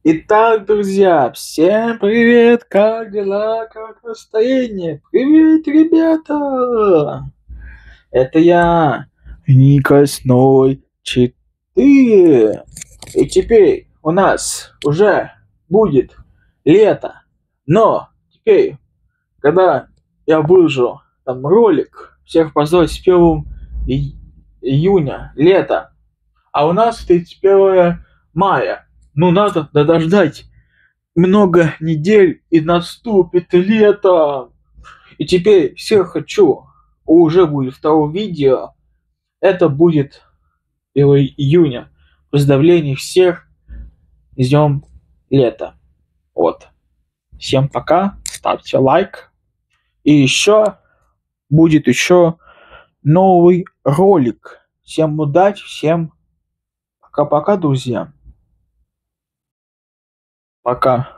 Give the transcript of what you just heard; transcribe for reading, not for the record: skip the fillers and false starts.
Итак, друзья, всем привет! Как дела? Как настроение? Привет, ребята! Это я, Никас 04. И теперь у нас уже будет лето. Но теперь, когда я выложу там ролик, всех поздравить с 1 июня, лето. А у нас 31 мая. Ну, надо дождать много недель и наступит лето. И теперь всех хочу, уже будет второе видео, это будет 1 июня. Поздравления всех с днем лета. Вот. Всем пока, ставьте лайк. И еще будет еще новый ролик. Всем удачи, всем пока-пока, друзья. Пока.